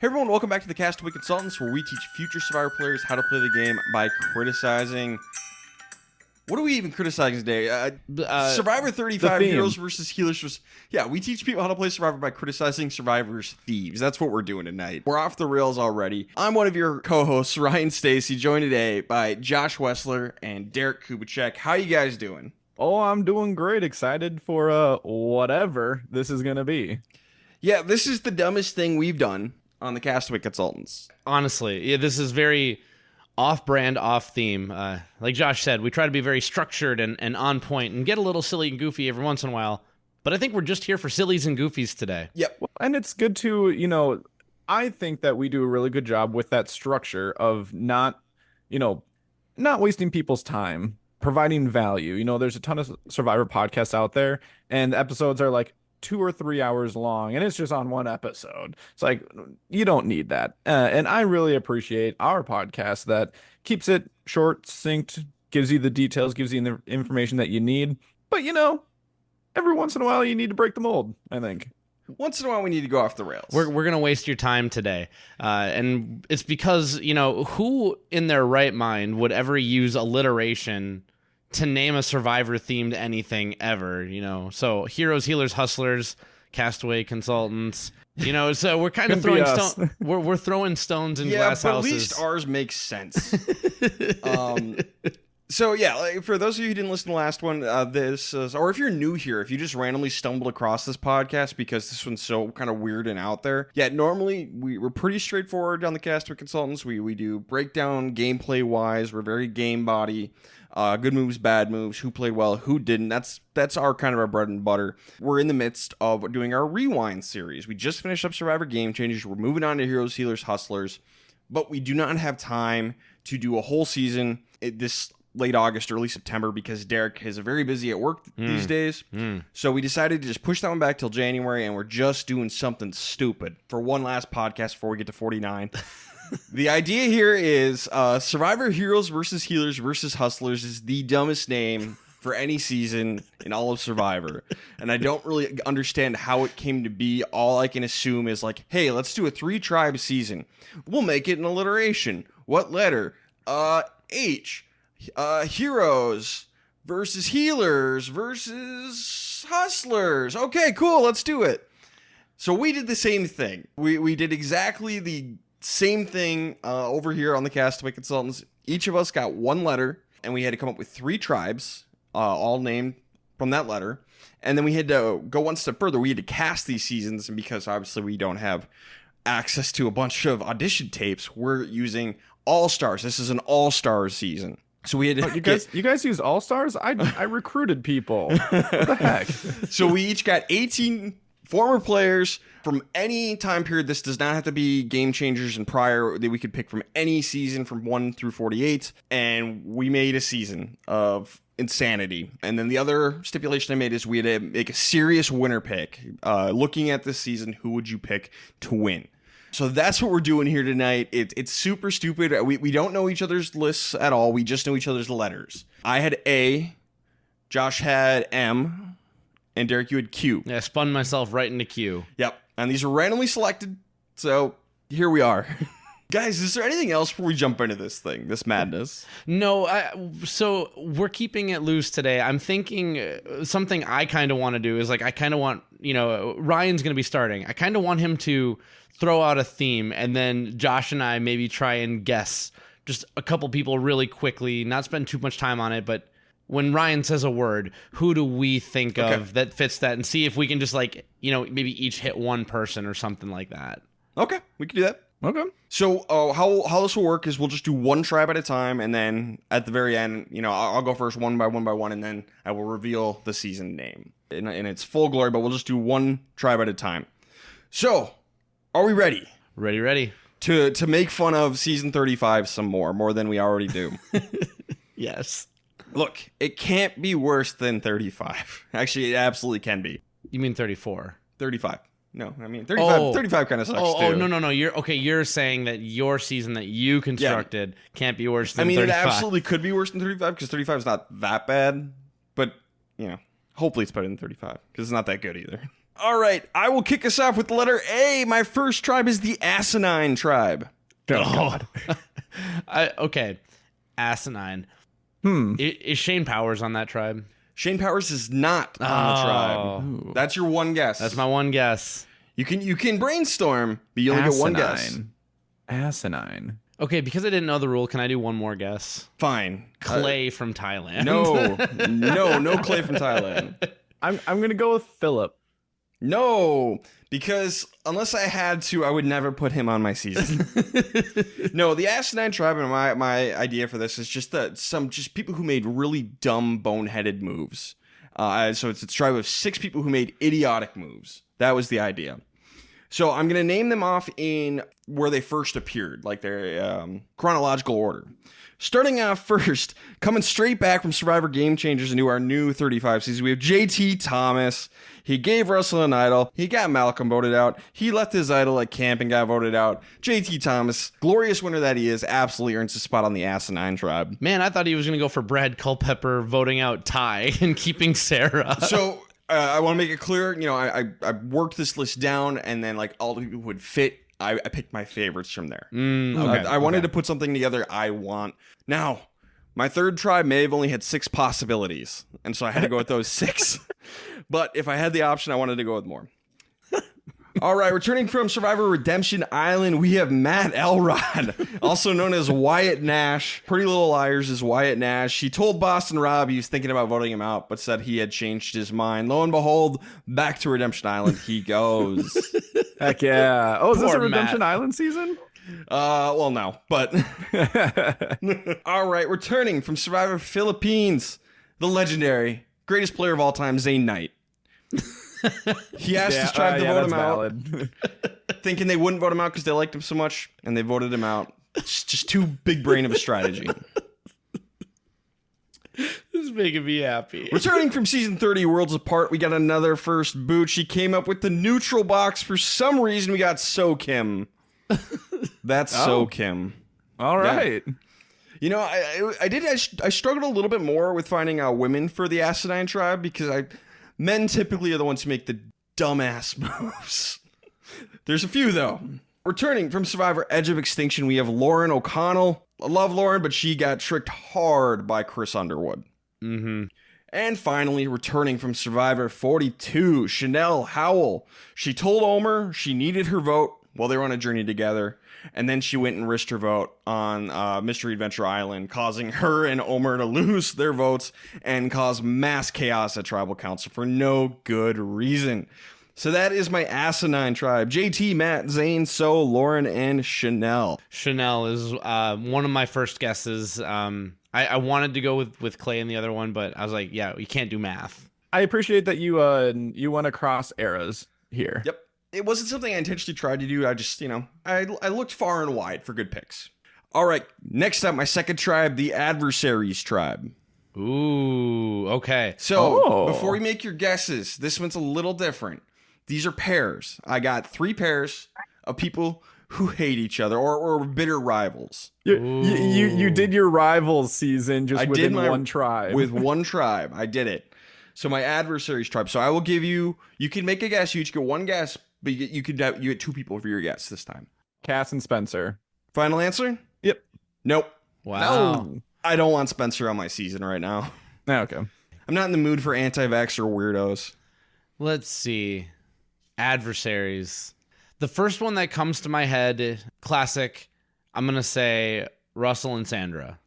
Hey everyone, welcome back to the Castaway Consultants, where we teach future Survivor players how to play the game by criticizing... What are we even criticizing today? Survivor 35, Heroes versus Healers. Yeah, we teach people how to play Survivor by criticizing Survivor's thieves. That's what we're doing tonight. We're off the rails already. I'm one of your co-hosts, Ryan Stacy, joined today by Josh Wessler and Derek Kubicek. How you guys doing? Oh, I'm doing great. Excited for whatever this is going to be. Yeah, this is the dumbest thing we've done on the Castaway Consultants. Honestly, yeah, this is very off-brand, off-theme. Like Josh said, we try to be very structured and on point and get a little silly and goofy every once in a while. But I think we're just here for sillies and goofies today. Yep. Well, and it's good to, I think that we do a really good job with that structure of not wasting people's time, providing value. There's a ton of Survivor podcasts out there, and the episodes are like 2 or 3 hours long, and it's just on one episode. It's like, you don't need that. And I really appreciate our podcast that keeps it short, succinct, gives you the details, gives you the information that you need. But, every once in a while you need to break the mold, I think. Once in a while we need to go off the rails. We're going to waste your time today. And it's because, who in their right mind would ever use alliteration to name a Survivor-themed anything ever, So Heroes, Healers, Hustlers, Castaway Consultants, so we're kind of throwing stones. We're throwing stones in glass houses. Yeah, but at least ours makes sense. So yeah, for those of you who didn't listen to the last one, this is, or if you're new here, if you just randomly stumbled across this podcast because this one's so kind of weird and out there. Yeah, normally we're pretty straightforward on the Castaway Consultants. We do breakdown gameplay wise. We're very game body. Good moves, bad moves, who played well, who didn't. That's our kind of our bread and butter. We're in the midst of doing our Rewind series. We just finished up Survivor Game Changers. We're moving on to Heroes, Healers, Hustlers. But we do not have time to do a whole season this late August, early September, because Derek is very busy at work these days. So we decided to just push that one back till January, and we're just doing something stupid for one last podcast before we get to 49. The idea here is Survivor Heroes versus Healers versus Hustlers is the dumbest name for any season in all of Survivor. And I don't really understand how it came to be. All I can assume is like, hey, let's do a 3-tribe season. We'll make it an alliteration. What letter? H. Heroes versus Healers versus Hustlers. Okay, cool. Let's do it. So we did the same thing. We did exactly the same thing over here on the Castaway Consultants. Each of us got one letter, and we had to come up with 3 tribes, all named from that letter. And then we had to go one step further. We had to cast these seasons, and because obviously we don't have access to a bunch of audition tapes, we're using All-Stars. This is an All-Stars season. So we had to you guys use All-Stars? I recruited people. What the heck? So we each got 18 former players from any time period. This does not have to be Game Changers and prior. That we could pick from any season from 1 through 48, and we made a season of insanity. And then the other stipulation I made is we had to make a serious winner pick. Looking at this season, who would you pick to win? So that's what we're doing here tonight. It's super stupid. We don't know each other's lists at all. We just know each other's letters. I had A, Josh had M, and Derek, you had Q. Yeah, I spun myself right into Q. Yep. And these are randomly selected. So here we are. Guys, is there anything else before we jump into this thing, this madness? No, so we're keeping it loose today. I'm thinking something I kind of want to do is I kind of want, Ryan's going to be starting. I kind of want him to throw out a theme, and then Josh and I maybe try and guess just a couple people really quickly, not spend too much time on it, but when Ryan says a word, who do we think of that fits that, and see if we can just maybe each hit one person or something like that. Okay, we can do that. Okay. So how this will work is we'll just do one tribe at a time, and then at the very end, I'll go first one by one, and then I will reveal the season name in its full glory, but we'll just do one tribe at a time. So, are we ready? Ready. To make fun of season 35 some more than we already do. Yes. Look, it can't be worse than 35. Actually, it absolutely can be. You mean 34? 35. No, I mean 35 kind of sucks too. Oh, no. You're saying that your season that you constructed can't be worse than 35. It absolutely could be worse than 35 because 35 is not that bad, but hopefully it's better than 35 because it's not that good either. All right, I will kick us off with the letter A. My first tribe is the Asinine tribe. Oh, God. Okay. Asinine. Is Shane Powers on that tribe? Shane Powers is not on the tribe. Ooh. That's your one guess. That's my one guess. You can brainstorm, but you only get one guess. Asinine. Okay, because I didn't know the rule, can I do one more guess? Fine. Clay from Thailand. No Clay from Thailand. I'm gonna go with Philip. No, because unless I had to, I would never put him on my season. No, the Asinine tribe, and my idea for this is just that some people who made really dumb, boneheaded moves. So it's a tribe of 6 people who made idiotic moves. That was the idea. So I'm gonna name them off in where they first appeared, like their chronological order. Starting off first, coming straight back from Survivor Game Changers into our new 35 season, we have JT Thomas. He gave Russell an idol. He got Malcolm voted out. He left his idol at camp and got voted out. JT Thomas, glorious winner that he is, absolutely earns a spot on the Asinine tribe. Man, I thought he was going to go for Brad Culpepper voting out Ty and keeping Sarah. So I want to make it clear, I worked this list down, and then like all the people who would fit, I picked my favorites from there. Okay. I wanted to put something together I want. Now, my third tribe may have only had 6 possibilities, and so I had to go with those 6. But if I had the option, I wanted to go with more. All right, returning from Survivor Redemption Island, we have Matt Elrod, also known as Wyatt Nash. Pretty Little Liars is Wyatt Nash. He told Boston Rob he was thinking about voting him out, but said he had changed his mind. Lo and behold, back to Redemption Island he goes. Heck yeah. Oh, is this a Poor Redemption Matt. Island season? Well, no, but all right, returning from Survivor Philippines, the legendary greatest player of all time, Zane Knight. He asked his tribe to vote him out, thinking they wouldn't vote him out because they liked him so much, and they voted him out. It's just too big brain of a strategy. This is making me happy. Returning from season 30, Worlds Apart, we got another first boot. She came up with the neutral box. For some reason, we got So Kim. That's So Kim. All right. I struggled a little bit more with finding women for the Asinine tribe because men typically are the ones who make the dumbass moves. There's a few though. Returning from Survivor Edge of Extinction, we have Lauren O'Connell. I love Lauren, but she got tricked hard by Chris Underwood. Mm-hmm. And finally, returning from Survivor 42, Chanel Howell. She told Omer she needed her vote while they were on a journey together. And then she went and risked her vote on Mystery Adventure Island, causing her and Omer to lose their votes and cause mass chaos at Tribal Council for no good reason. So that is my Asinine tribe. JT, Matt, Zane, So, Lauren, and Chanel. Chanel is one of my first guesses. I wanted to go with Clay in the other one, but I was like, yeah, you can't do math. I appreciate that you went across eras here. Yep. It wasn't something I intentionally tried to do. I just, I looked far and wide for good picks. All right. Next up, my second tribe, the Adversaries tribe. Ooh, okay. So before we make your guesses, this one's a little different. These are pairs. I got 3 pairs of people who hate each other or bitter rivals. You did your rivals season just within one tribe. With one tribe. I did it. So my Adversaries tribe. So I will give you can make a guess. You each get one guess, but you get 2 people for your guess this time. Cass and Spencer. Final answer? Yep. Nope. Wow. No. I don't want Spencer on my season right now. Okay. I'm not in the mood for anti-vaxxer weirdos. Let's see. Adversaries. The first one that comes to my head, classic, I'm going to say Russell and Sandra.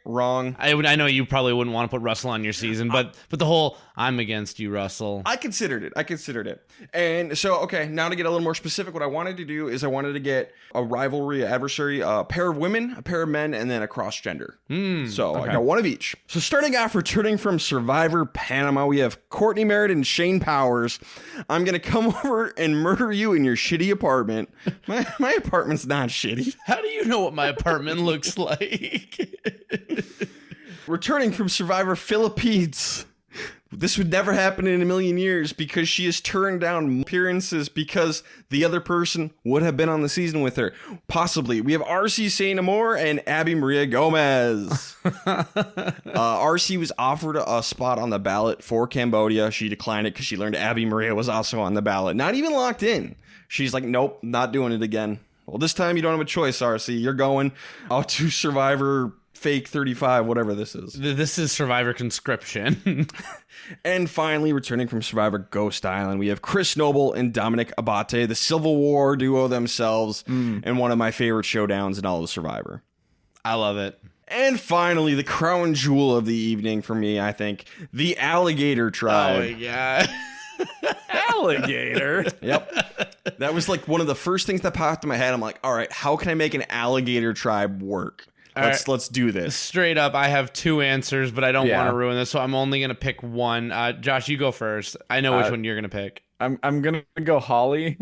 Wrong. I know you probably wouldn't want to put Russell on your season, but the whole I'm against you, Russell. I considered it. And so, okay, now to get a little more specific, what I wanted to do is I wanted to get a rivalry, adversary, a pair of women, a pair of men, and then a cross-gender. So I got one of each. So starting off, returning from Survivor Panama, we have Courtney Merritt and Shane Powers. I'm going to come over and murder you in your shitty apartment. My apartment's not shitty. How do you know what my apartment looks like? Returning from Survivor Philippines, This would never happen in a million years because she has turned down appearances because the other person would have been on the season with her. Possibly. We have RC Saint Amour and Abby Maria Gomez. RC was offered a spot on the ballot for Cambodia. She declined it because she learned Abby Maria was also on the ballot. Not even locked in. She's like, nope, not doing it again. Well, this time you don't have a choice, RC. You're going out to Survivor Fake 35, whatever this is. This is Survivor Conscription. And finally, returning from Survivor Ghost Island, we have Chris Noble and Dominic Abate, the Civil War duo themselves, and one of my favorite showdowns in all of Survivor. I love it. And finally, the crown jewel of the evening for me, I think, the Alligator Tribe. Oh, yeah. Alligator. Yep. That was like one of the first things that popped in my head. I'm like, all right, how can I make an alligator tribe work? Let's do this. Straight up, I have two answers, but I don't want to ruin this, so I'm only going to pick one. Josh, you go first. I know which one you're going to pick. I'm going to go Holly.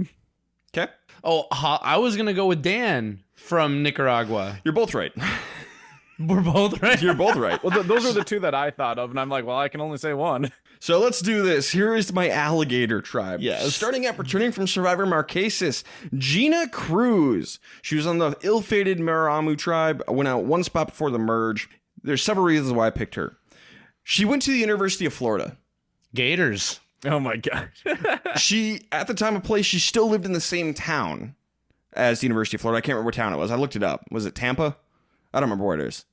Okay. Oh, I was going to go with Dan from Nicaragua. You're both right. We're both right? You're both right. Well, those are the two that I thought of, and I'm like, well, I can only say one. So let's do this. Here is my alligator tribe. Yes. Starting at returning from Survivor Marquesas, Gina Cruz. She was on the ill-fated Maramu tribe, went out one spot before the merge. There's several reasons why I picked her. She went to the University of Florida. Gators. Oh, my gosh. She, at the time of play, she still lived in the same town as the University of Florida. I can't remember what town it was. I looked it up. Was it Tampa? I don't remember where it is.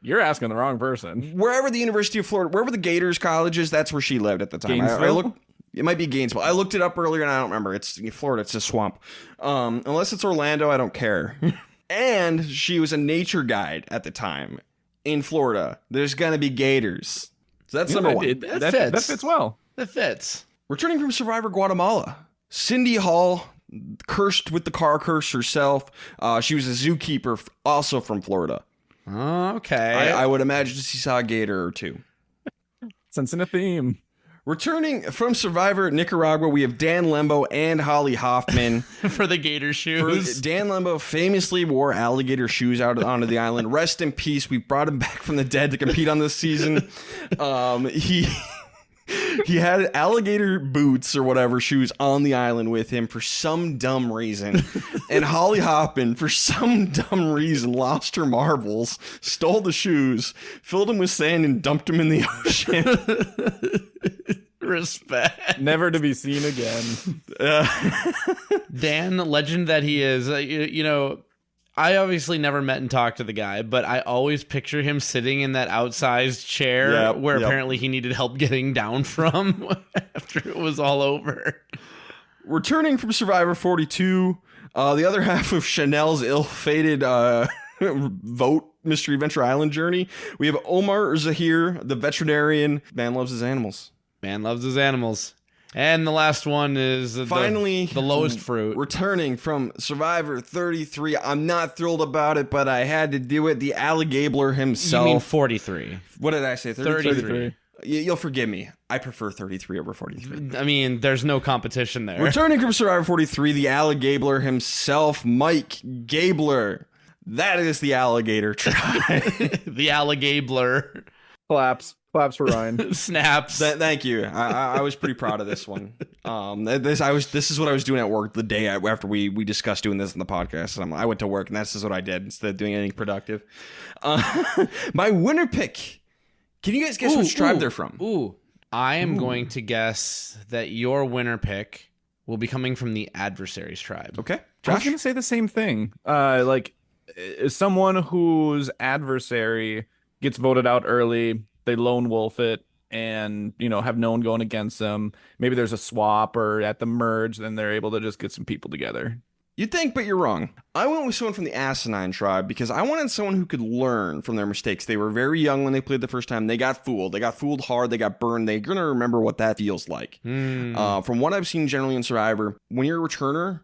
You're asking the wrong person. Wherever the University of Florida, wherever the Gators College is, that's where she lived at the time. I looked, it might be Gainesville. I looked it up earlier and I don't remember. It's Florida. It's a swamp. Unless it's Orlando, I don't care. And she was a nature guide at the time in Florida. There's going to be gators. So that's number one. That fits well. That fits. Returning from Survivor Guatemala, Cindy Hall, cursed with the car curse herself. She was a zookeeper, also from Florida. Okay. I would imagine she saw a gator or two. Sensing a theme. Returning from Survivor Nicaragua, we have Dan Lembo and Holly Hoffman. For the gator shoes. Dan Lembo famously wore alligator shoes out onto the island. Rest in peace. We brought him back from the dead to compete on this season. He had alligator boots or whatever shoes on the island with him for some dumb reason. And Holly Hoffman, for some dumb reason, lost her marbles, stole the shoes, filled them with sand, and dumped them in the ocean. Respect. Never to be seen again. Dan, legend that he is, you know, I obviously never met and talked to the guy, but I always picture him sitting in that outsized chair where apparently he needed help getting down from after it was all over. Returning from Survivor 42, the other half of Chanel's ill-fated vote Mystery Adventure Island journey, we have Omar Zahir, the veterinarian. Man loves his animals. Man loves his animals. And the last one is finally the lowest fruit. Returning from Survivor 33. I'm not thrilled about it, but I had to do it. The alligator himself. You mean 43? What did I say? 33. 33. You'll forgive me. I prefer 33 over 43. I mean, there's no competition there. Returning from Survivor 43, the alligator himself, Mike Gabler. That is the alligator tribe. The alligator. Claps for Ryan. Snaps. Thank you. I was pretty proud of this one. This is what I was doing at work the day after we discussed doing this in the podcast. I went to work and this is what I did instead of doing anything productive. My winner pick. Can you guys guess which tribe they're from? I am going to guess that your winner pick will be coming from the adversaries tribe. Okay. I was Josh? going to say the same thing. Someone whose adversary gets voted out early, they lone wolf it, and have no one going against them. Maybe there's a swap or at the merge, then they're able to just get some people together. You'd think, but you're wrong. I went with someone from the Asinine tribe because I wanted someone who could learn from their mistakes. They were very young when they played the first time. They got fooled. They got fooled hard. They got burned. They're going to remember what that feels like. From what I've seen generally in Survivor, when you're a returner,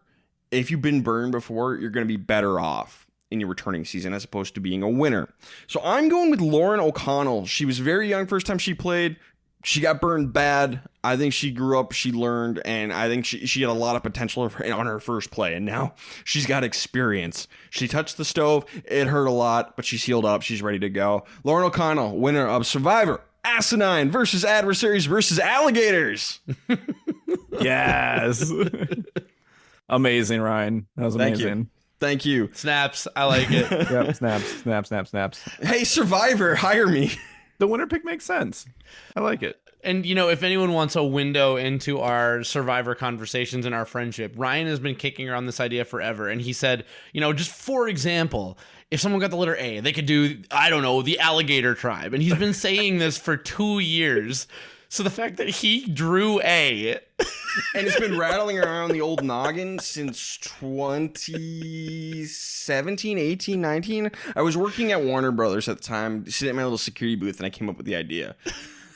if you've been burned before, you're going to be better off in your returning season as opposed to being a winner. So I'm going with Lauren O'Connell. She was very young first time she played. She got burned bad. I think she grew up, she learned, and I think she had a lot of potential on her first play, and now she's got experience. She touched the stove. It hurt a lot, but she's healed up. She's ready to go. Lauren O'Connell, winner of Survivor Asinine versus adversaries versus alligators. Yes. Amazing, Ryan. That was Thank amazing. you. Thank you. Snaps. I like it. Yep, snaps. Hey, Survivor, hire me. The winner pick makes sense. I like it. And, if anyone wants a window into our Survivor conversations and our friendship, Ryan has been kicking around this idea forever. And he said, just for example, if someone got the letter A, they could do, I don't know, the alligator tribe. And he's been saying this for 2 years. So the fact that he drew A. And it's been rattling around the old noggin since 2017, 18, 19. I was working at Warner Brothers at the time, sitting at my little security booth, and I came up with the idea.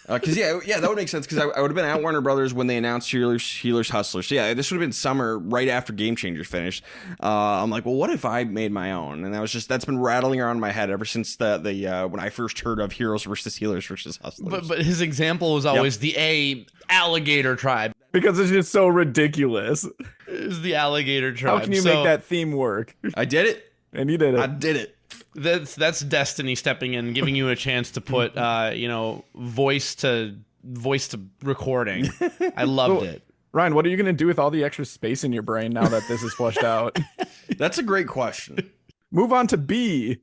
Because, yeah, that would make sense, because I would have been at Warner Brothers when they announced Healers Hustlers. So, yeah, this would have been summer right after Game Changers finished. I'm like, well, what if I made my own? And that's been rattling around in my head ever since when I first heard of Heroes versus Healers versus Hustlers. But his example was always the A alligator tribe. Because it's just so ridiculous. Is the alligator tribe. How can you make that theme work? I did it. And you did it. I did it. That's Destiny stepping in, giving you a chance to put, voice to recording. I loved it. Ryan, what are you going to do with all the extra space in your brain now that this is flushed out? That's a great question. Move on to B,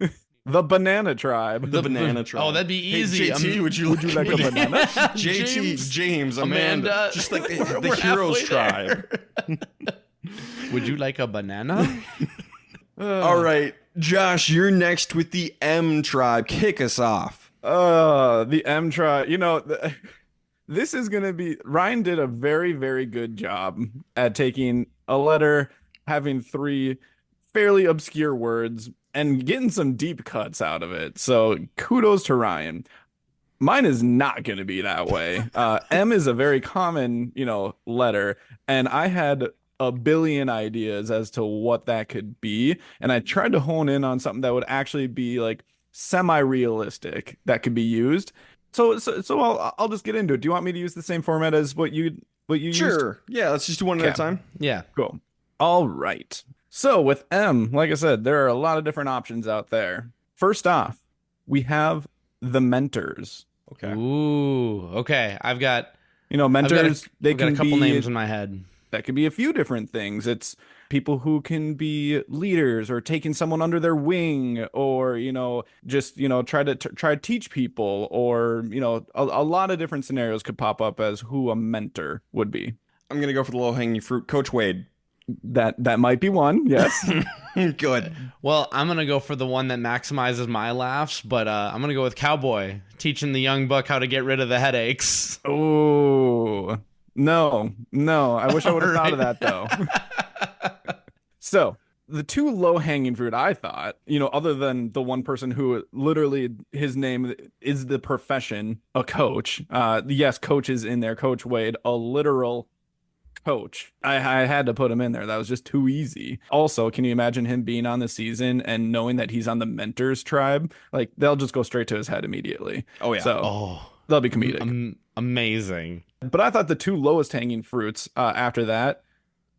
the banana tribe. The banana tribe. Oh, that'd be easy. Hey, JT, would you like a banana? JT, James, Amanda, just like the We're Heroes halfway tribe. Would you like a banana? All right, Josh, you're next with the M tribe. Kick us off. The M tribe. This is going to be... Ryan did a very, very good job at taking a letter, having 3 fairly obscure words, and getting some deep cuts out of it. So kudos to Ryan. Mine is not going to be that way. M is a very common, letter, and I had a billion ideas as to what that could be, and I tried to hone in on something that would actually be like semi-realistic that could be used. So I'll just get into it. Do you want me to use the same format as what you used? Sure. Yeah, let's just do one at a time. Yeah. Cool. All right. So with M, like I said, there are a lot of different options out there. First off, we have the mentors. Okay. Ooh. Okay. I've got mentors. I've got a couple names in my head. That could be a few different things. It's people who can be leaders or taking someone under their wing, or just try to teach people, or a lot of different scenarios could pop up as who a mentor would be. I'm gonna go for the low-hanging fruit, Coach Wade. That might be one. Yes. Good. Well, I'm gonna go for the one that maximizes my laughs, but I'm gonna go with Cowboy, teaching the young buck how to get rid of the headaches. Oh. No, I wish I would have thought of that, though. So, the 2 low-hanging fruit, I thought, other than the one person who literally his name is the profession, a coach. Yes, coach is in there, Coach Wade, a literal coach. I had to put him in there. That was just too easy. Also, can you imagine him being on the season and knowing that he's on the mentors tribe? Like, they'll just go straight to his head immediately. Oh, yeah. So, they'll be comedic. Amazing. But I thought the 2 lowest hanging fruits after that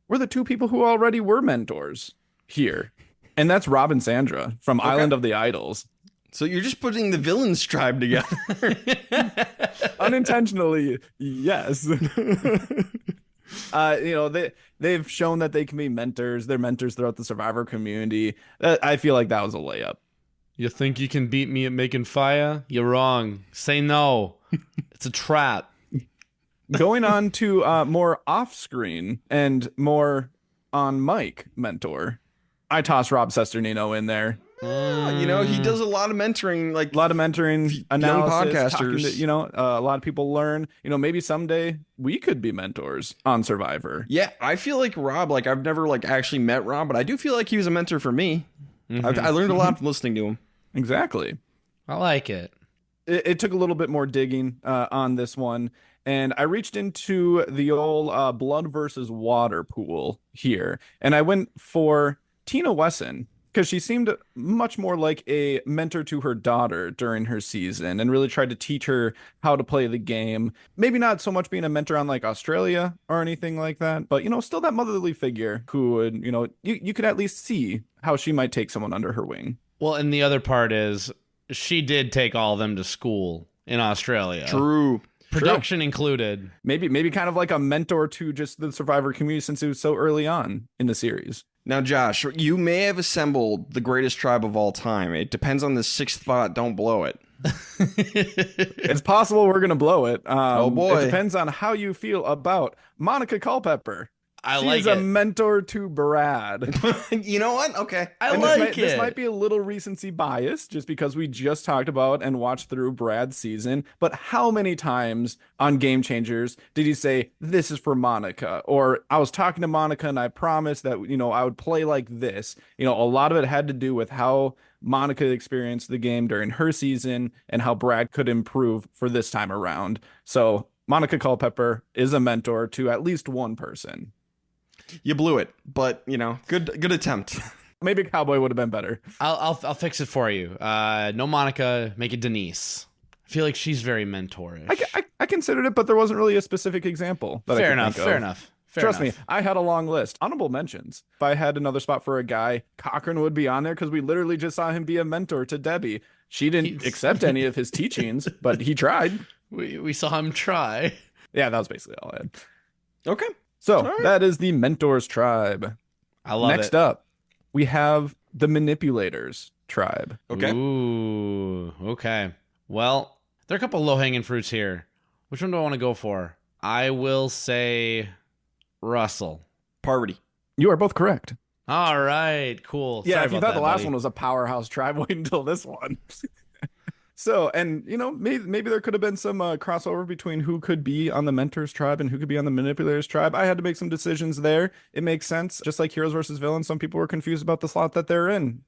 were the 2 people who already were mentors here. And that's Rob and Sandra from Island of the Idols. So you're just putting the villains tribe together. Unintentionally, yes. They've shown that they can be mentors. They're mentors throughout the Survivor community. I feel like that was a layup. You think you can beat me at making fire? You're wrong. Say no. It's a trap. Going on to more off-screen and more on-mic mentor, I toss Rob Sesternino in there. He does a lot of mentoring, a lot of mentoring, analysis, podcasters. A lot of people learn. Maybe someday we could be mentors on Survivor. Yeah, I feel like Rob. I've never actually met Rob, but I do feel like he was a mentor for me. Mm-hmm. I learned a lot from listening to him. Exactly. I like it. It took a little bit more digging on this one, and I reached into the old blood versus water pool here, and I went for Tina Wesson, because she seemed much more like a mentor to her daughter during her season and really tried to teach her how to play the game. Maybe not so much being a mentor on Australia or anything like that, but still that motherly figure who would, you could at least see how she might take someone under her wing. Well, and the other part is she did take all of them to school. in Australia. True. Production included. Maybe kind of like a mentor to just the Survivor community since it was so early on in the series. Now, Josh, you may have assembled the greatest tribe of all time. It depends on the sixth thought. Don't blow it. It's possible we're going to blow it. Oh, boy. It depends on how you feel about Monica Culpepper. She's a mentor to Brad. You know what? Okay. This might be a little recency bias just because we just talked about and watched through Brad's season. But how many times on Game Changers did he say, this is for Monica? Or I was talking to Monica and I promised that, I would play like this. A lot of it had to do with how Monica experienced the game during her season and how Brad could improve for this time around. So Monica Culpepper is a mentor to at least one person. You blew it, but good attempt. Maybe Cowboy would have been better. I'll fix it for you. No Monica, make it Denise. I feel like she's very mentorish. I considered it, but there wasn't really a specific example. Fair enough. Trust me, I had a long list. Honorable mentions. If I had another spot for a guy, Cochran would be on there because we literally just saw him be a mentor to Debbie. She didn't accept any of his teachings, but he tried. We saw him try. Yeah, that was basically all I had. Okay. So that is the Mentors tribe. I love it. Next up, we have the Manipulators tribe. Okay. Ooh, okay. Well, there are a couple low-hanging fruits here. Which one do I want to go for? I will say Russell. Parvati. You are both correct. All right, cool. Yeah, Sorry if you about thought that, the last buddy. one was a powerhouse tribe, wait until this one. So, and maybe there could have been some crossover between who could be on the Mentors tribe and who could be on the Manipulators tribe. I had to make some decisions there. It makes sense. Just like Heroes versus Villains, some people were confused about the slot that they're in.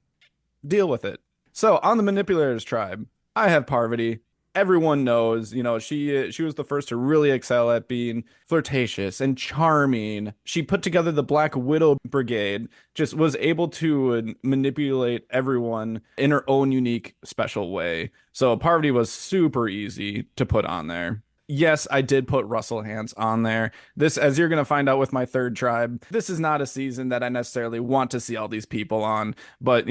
Deal with it. So, on the Manipulators tribe, I have Parvati. Everyone knows, she was the first to really excel at being flirtatious and charming. She put together the Black Widow Brigade, just was able to manipulate everyone in her own unique, special way. So Parvati was super easy to put on there. Yes, I did put Russell Hance on there. This, as you're going to find out with my third tribe, this is not a season that I necessarily want to see all these people on, but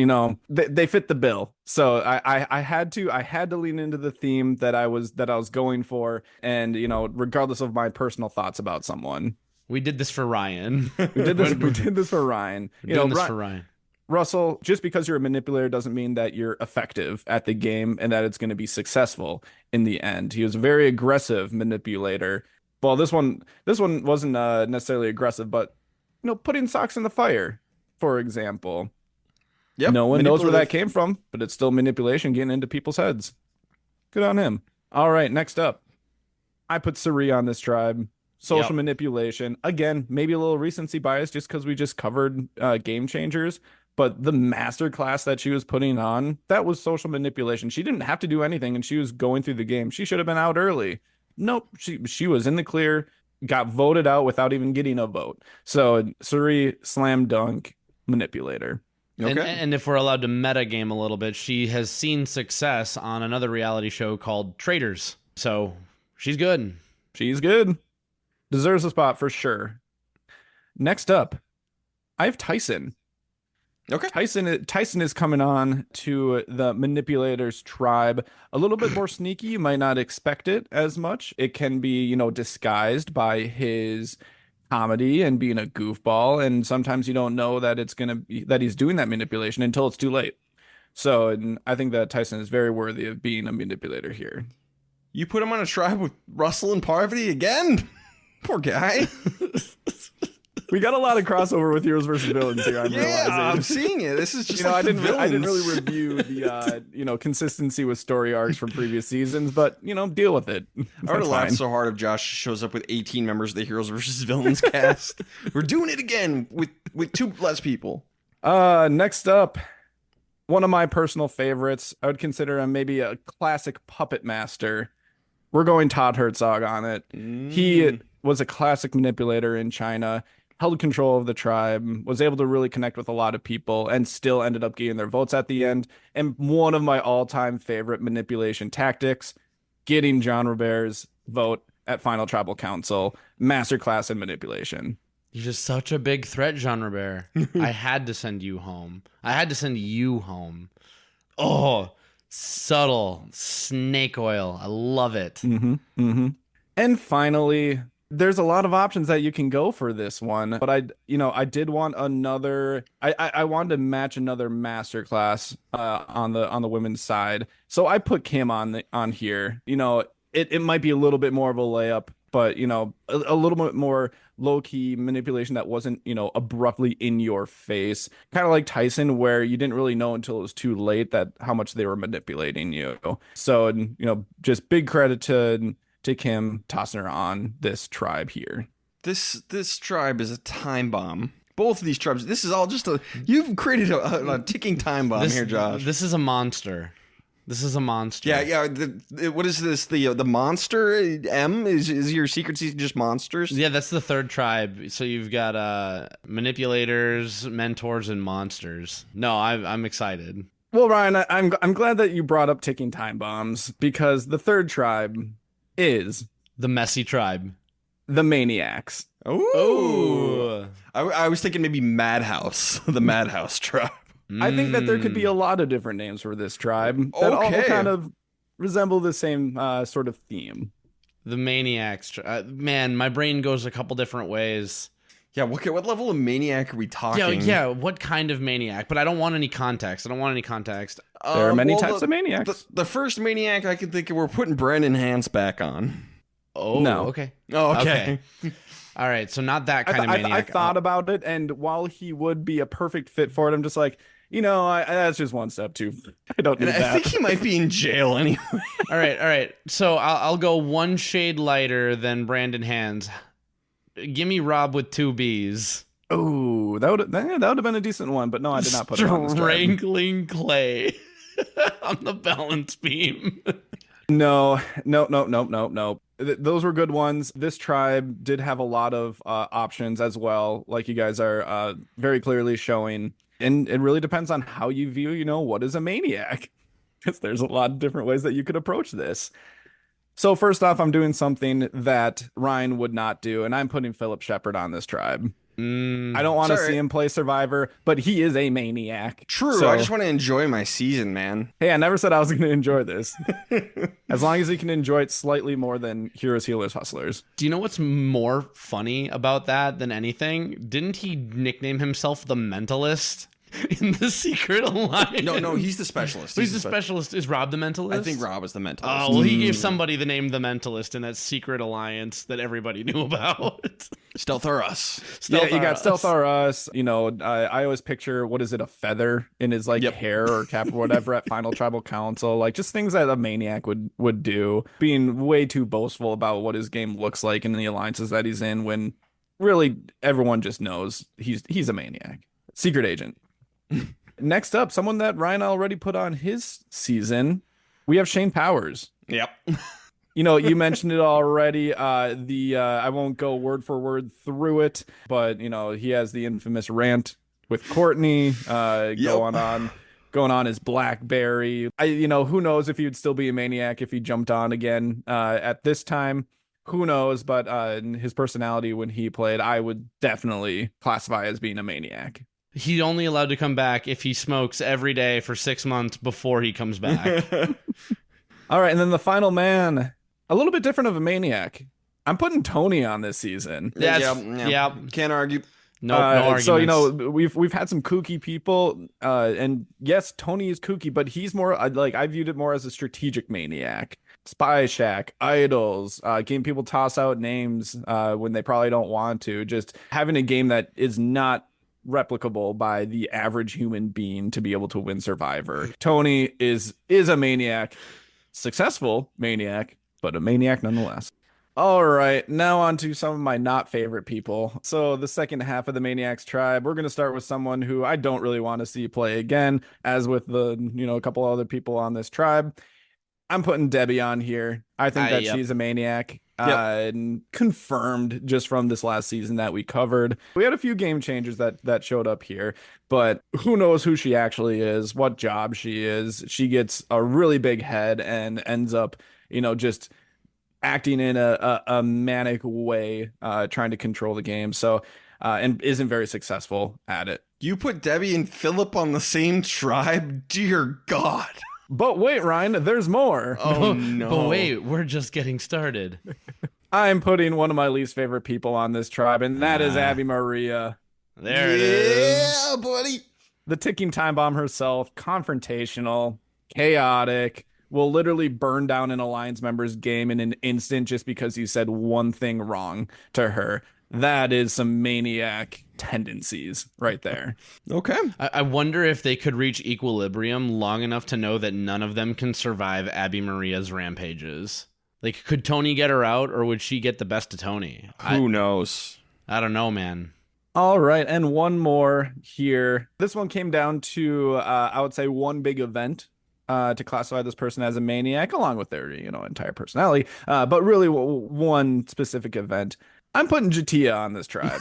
they fit the bill. So I had to lean into the theme that I was going for, and regardless of my personal thoughts about someone. We did this for Ryan. We did this for Ryan. For Ryan. Russell, just because you're a manipulator doesn't mean that you're effective at the game and that it's going to be successful in the end. He was a very aggressive manipulator. Well, this one wasn't necessarily aggressive, but putting socks in the fire, for example. Yep. No one knows where that came from, but it's still manipulation getting into people's heads. Good on him. All right, next up, I put Suri on this tribe. Social manipulation. Again, maybe a little recency bias just because we just covered Game Changers. But the masterclass that she was putting on, that was social manipulation. She didn't have to do anything, and she was going through the game. She should have been out early. Nope, she was in the clear, got voted out without even getting a vote. So Suri, slam dunk manipulator. Okay. And if we're allowed to meta game a little bit, she has seen success on another reality show called Traders. So she's good. She's good. Deserves a spot for sure. Next up, I have Tyson. Okay. Tyson is coming on to the Manipulators tribe. A little bit more sneaky. You might not expect it as much. It can be, disguised by his comedy and being a goofball. And sometimes you don't know that that he's doing that manipulation until it's too late. So and I think that Tyson is very worthy of being a manipulator here. You put him on a tribe with Russell and Parvati again? Poor guy. We got a lot of crossover with Heroes versus Villains here. I'm realizing. I'm seeing it. This is just I didn't really review the consistency with story arcs from previous seasons, but deal with it. I would have laughed so hard if Josh shows up with 18 members of the Heroes versus Villains cast. We're doing it again with two less people. Next up, one of my personal favorites. I would consider him maybe a classic puppet master. We're going Todd Herzog on it. He was a classic manipulator in China. Held control of the tribe, was able to really connect with a lot of people, and still ended up getting their votes at the end. And one of my all-time favorite manipulation tactics, getting John Robert's vote at Final Tribal Council. Masterclass in manipulation. You're just such a big threat, Jean Robert. I had to send you home. Oh, Subtle snake oil. I love it. And finally, there's a lot of options that you can go for this one, but I did want another. I wanted to match another masterclass on the women's side, so I put Kim on here. It might be a little bit more of a layup, but a little bit more low key manipulation that wasn't abruptly in your face, kind of like Tyson, where you didn't really know until it was too late that how much they were manipulating you. So just big credit to Kim tossing her on this tribe here. This tribe is a time bomb. Both of these tribes. This is all just you've created a ticking time bomb here, Josh. This is a monster. This is a monster. Yeah. What is this? The monster M is your secret season just monsters? Yeah, that's the third tribe. So you've got manipulators, mentors, and monsters. No, I'm excited. Well, Ryan, I'm glad that you brought up ticking time bombs, because the third tribe is the messy tribe, the Maniacs. Oh, I was thinking maybe Madhouse, the Madhouse tribe. I think that there could be a lot of different names for this tribe that all kind of resemble the same sort of theme. The Maniacs. Man, my brain goes a couple different ways. Yeah, what level of maniac are we talking? Yeah, what kind of maniac? But I don't want any context. There are many types of maniacs. The first maniac I can think of, we're putting Brandon Hans back on. Oh, no. Okay. Oh, okay. All right, so not that kind of maniac. I thought about it, and while he would be a perfect fit for it, I'm just like, that's just one step too. I don't need that. I think he might be in jail anyway. All right. So I'll go one shade lighter than Brandon Hans. Give me Rob with 2 B's. Oh, that would have been a decent one, but no, I did not put it on this tribe. Strangling clay on the balance beam. No. Those were good ones. This tribe did have a lot of options as well, like you guys are very clearly showing. And it really depends on how you view, what is a maniac? Because there's a lot of different ways that you could approach this. So first off, I'm doing something that Ryan would not do, and I'm putting Philip Shepard on this tribe. I don't want to see him play Survivor, but he is a maniac. True. So, I just want to enjoy my season, man. Hey, I never said I was going to enjoy this. As long as he can enjoy it slightly more than Heroes, Healers, Hustlers. Do you know what's more funny about that than anything? Didn't he nickname himself the Mentalist in the Secret Alliance? No, he's the Specialist. He's the Specialist. Is Rob the Mentalist? I think Rob is the Mentalist. Oh, well, he gave somebody the name the Mentalist in that Secret Alliance that everybody knew about. Stealth or Us. You got Stealth or Us. I always picture, what is it, a feather in his hair or cap or whatever at Final Tribal Council. Like, just things that a maniac would do. Being way too boastful about what his game looks like and the alliances that he's in, when really everyone just knows he's a maniac. Secret agent. Next up, someone that Ryan already put on his season, we have Shane Powers. Yep. You mentioned it already. I won't go word for word through it, but he has the infamous rant with Courtney going on his BlackBerry. Who knows if he'd still be a maniac if he jumped on again at this time. Who knows? But his personality when he played, I would definitely classify as being a maniac. He's only allowed to come back if he smokes every day for 6 months before he comes back. All right, and then the final man, a little bit different of a maniac. I'm putting Tony on this season. Yeah. Can't argue. No arguments. So we've had some kooky people, and yes, Tony is kooky, but he's more I viewed it more as a strategic maniac. Spy Shack, Idols, game people toss out names when they probably don't want to. Just having a game that is not replicable by the average human being to be able to win Survivor. Tony is a maniac, successful maniac, but a maniac nonetheless. All right, now on to some of my not favorite people. So the second half of the Maniacs tribe, we're going to start with someone who I don't really want to see play again, as with the, a couple other people on this tribe. I'm putting Debbie on here. I think that she's a maniac. And confirmed just from this last season that we covered. We had a few game changers that showed up here, but who knows who she actually is, what job she is. She gets a really big head and ends up, just acting in a manic way, trying to control the game. So, and isn't very successful at it. You put Debbie and Philip on the same tribe? Dear God. But wait, Ryan, there's more. Oh no! But wait, we're just getting started. I'm putting one of my least favorite people on this tribe, and that is Abby Maria. There it is. Yeah, buddy. The ticking time bomb herself, confrontational, chaotic, will literally burn down an alliance member's game in an instant just because you said one thing wrong to her. That is some maniac tendencies right there. Okay. I wonder if they could reach equilibrium long enough to know that none of them can survive Abby Maria's rampages. Like, could Tony get her out, or would she get the best of Tony? Who knows? I don't know, man. All right, and one more here. This one came down to, I would say, one big event to classify this person as a maniac, along with their, entire personality. But really, one specific event. I'm putting Jatia on this tribe.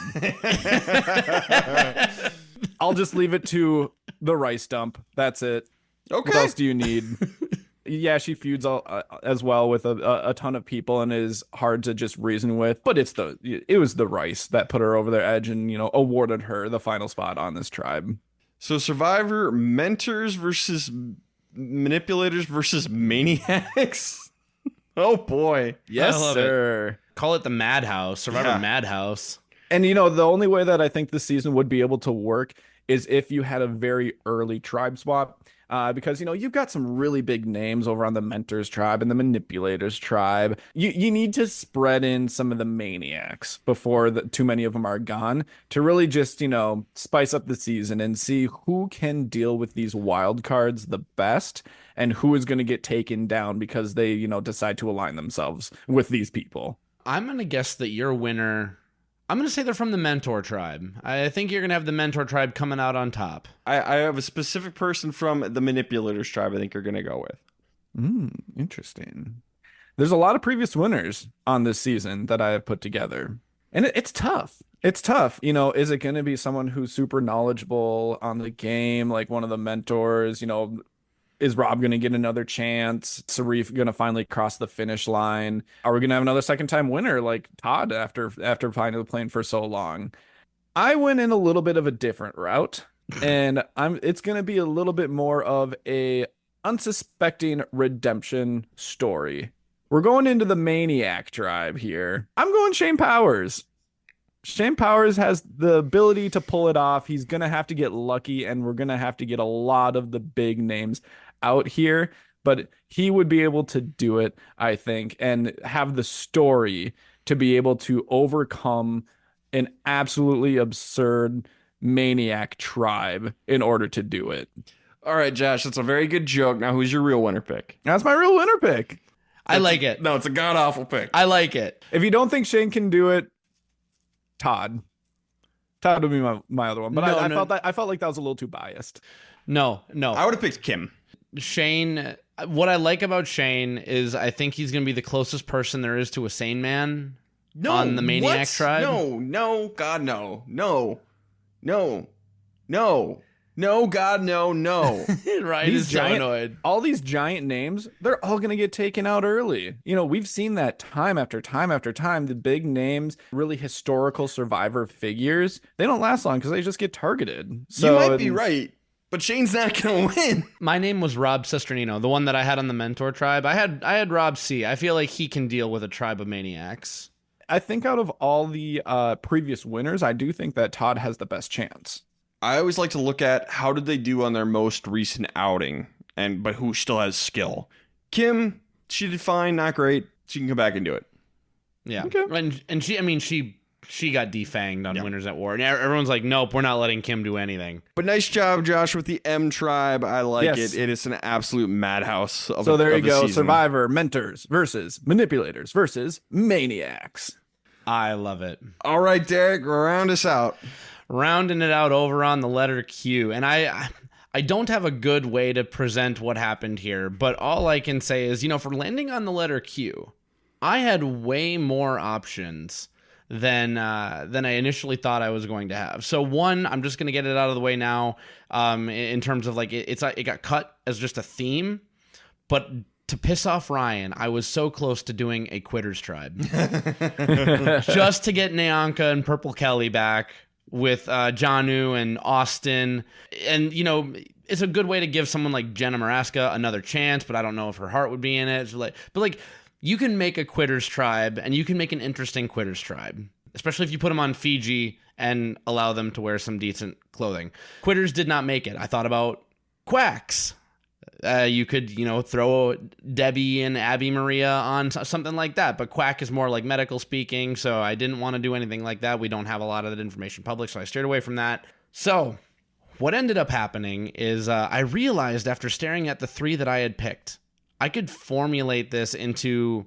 I'll just leave it to the rice dump. That's it. Okay. What else do you need? Yeah, she feuds as well with a ton of people and is hard to just reason with. But it was the rice that put her over their edge and awarded her the final spot on this tribe. So Survivor, mentors versus manipulators versus maniacs. Oh boy. Yes, I love sir. Call it the Madhouse, Survivor Madhouse. And the only way that I think this season would be able to work is if you had a very early tribe swap. Because you've got some really big names over on the mentors tribe and the manipulators tribe. You need to spread in some of the maniacs before too many of them are gone to really just spice up the season and see who can deal with these wild cards the best and who is going to get taken down because they decide to align themselves with these people. I'm gonna guess that your winner. I'm going to say they're from the Mentor tribe. I think you're going to have the Mentor tribe coming out on top. I have a specific person from the manipulators tribe I think you're going to go with. Interesting. There's a lot of previous winners on this season that I have put together. And it's tough. It's tough. Is it going to be someone who's super knowledgeable on the game, like one of the mentors? Is Rob going to get another chance? Sarif going to finally cross the finish line? Are we going to have another second-time winner like Todd after finally playing for so long? I went in a little bit of a different route, and it's going to be a little bit more of a unsuspecting redemption story. We're going into the Maniac tribe here. I'm going Shane Powers. Shane Powers has the ability to pull it off. He's going to have to get lucky, and we're going to have to get a lot of the big names out here, but he would be able to do it, I think, and have the story to be able to overcome an absolutely absurd maniac tribe in order to do it. All right, Josh, that's a very good joke. Now, who's your real winner pick? That's my real winner pick. I like it. No, it's a god-awful pick. I like it. If you don't think Shane can do it, Todd would be my other one, but I felt like that was a little too biased. No. I would have picked Kim. Shane, what I like about Shane is I think he's going to be the closest person there is to a sane man on the Maniac tribe. No, God, no. No, God, no. Right, he's so annoyed. All these giant names, they're all going to get taken out early. We've seen that time after time after time. The big names, really historical Survivor figures, they don't last long because they just get targeted. So you might be right, but Shane's not going to win. My name was Rob Sesternino, the one that I had on the Mentor tribe. I had Rob C. I feel like he can deal with a tribe of maniacs. I think out of all the previous winners, I do think that Todd has the best chance. I always like to look at how did they do on their most recent outing, but who still has skill. Kim, she did fine, not great. She can come back and do it. Yeah, okay. And she got defanged on Winners at War, and everyone's like, nope, we're not letting Kim do anything. But nice job, Josh, with the M tribe. I like it. It is an absolute madhouse. So there you go. Season. Survivor, mentors versus manipulators versus maniacs. I love it. All right, Derek, round us out. Rounding it out over on the letter Q. And I don't have a good way to present what happened here, but all I can say is, for landing on the letter Q, I had way more options than I initially thought I was going to have. So one, I'm just going to get it out of the way now, in terms of it got cut as just a theme, but to piss off Ryan, I was so close to doing a Quitters tribe. Just to get Nyanka and Purple Kelly back. with Janu and Austin. And, you know, it's a good way to give someone like Jenna Maraska another chance, but I don't know if her heart would be in it. So you can make a quitters tribe, and you can make an interesting quitters tribe, especially if you put them on Fiji and allow them to wear some decent clothing. Quitters did not make it. I thought about quacks. You could, you know, throw Debbie and Abby Maria on something like that. But quack is more like medical speaking, so I didn't want to do anything like that. We don't have a lot of that information public, so I steered away from that. So what ended up happening is I realized after staring at the 3 that I had picked, I could formulate this into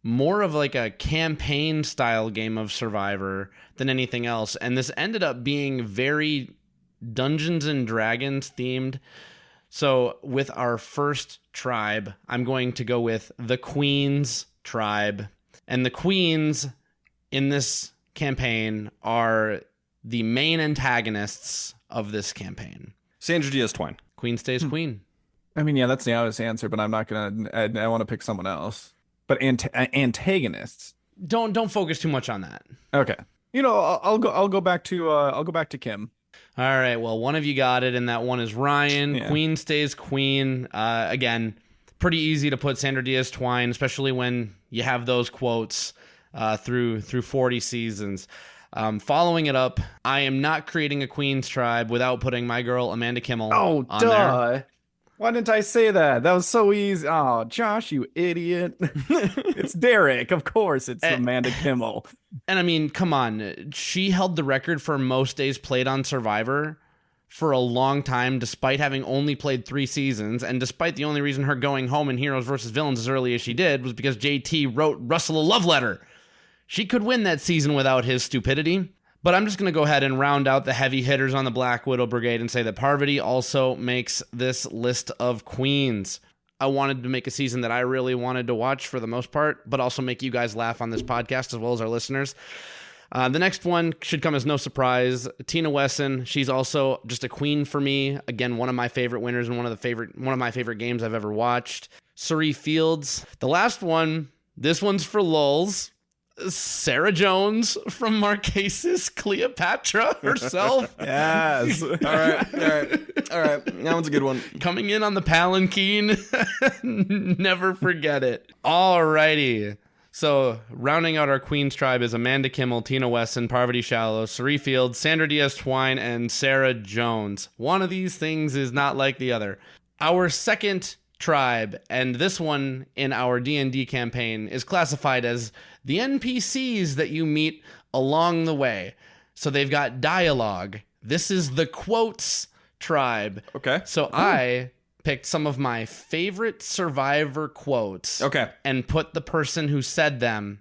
more of like a campaign style game of Survivor than anything else. And this ended up being very Dungeons and Dragons themed. So with our first tribe, I'm going to go with the Queens tribe. And the Queens in this campaign are the main antagonists of this campaign. Sandra Diaz-Twine. Queen stays queen. I mean, yeah, that's the honest answer, but I'm not gonna. I want to pick someone else. But antagonists. Don't focus too much on that. Okay. You know, I'll go back to Kim. All right. Well, one of you got it, and that one is Ryan. Yeah. Queen stays queen. Again, pretty easy to put Sandra Diaz-Twine, especially when you have those quotes through 40 seasons. Following it up, I am not creating a Queen's tribe without putting my girl Amanda Kimmel on there. Why didn't I say that? That was so easy. Oh, Josh, you idiot. It's Derek. Of course, it's Amanda Kimmel. And I mean, come on. She held the record for most days played on Survivor for a long time, despite having only played 3 seasons. And despite the only reason her going home in Heroes vs. Villains as early as she did was because JT wrote Russell a love letter. She could win that season without his stupidity. But I'm just going to go ahead and round out the heavy hitters on the Black Widow Brigade and say that Parvati also makes this list of queens. I wanted to make a season that I really wanted to watch for the most part, but also make you guys laugh on this podcast as well as our listeners. The next one should come as no surprise. Tina Wesson, she's also just a queen for me. Again, one of my favorite winners and one of my favorite games I've ever watched. Suri Fields. The last one, this one's for lulz. Sarah Jones from Marquesas Cleopatra herself. Yes. All right. That one's a good one. Coming in on the palanquin. Never forget it. Alrighty. So, rounding out our Queen's tribe is Amanda Kimmel, Tina Wesson, Parvati Shallow, Suri Fields, Sandra Diaz-Twine, and Sarah Jones. One of these things is not like the other. Our second tribe, and this one in our D&D campaign, is classified as the NPCs that you meet along the way. So they've got dialogue. This is the quotes tribe. Okay. So I picked some of my favorite Survivor quotes. Okay. And put the person who said them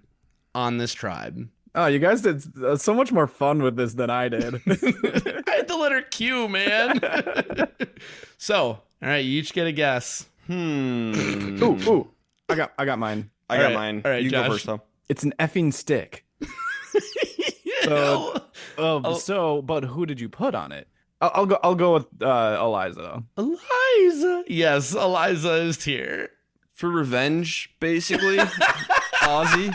on this tribe. Oh, you guys did so much more fun with this than I did. I had the letter Q, man. So, all right, you each get a guess. Ooh. I got mine. I got mine. All right, you Josh. go first, though. It's an effing stick. So, but who did you put on it? I'll go with Eliza. Eliza. Yes, Eliza is here. For revenge, basically. Ozzy.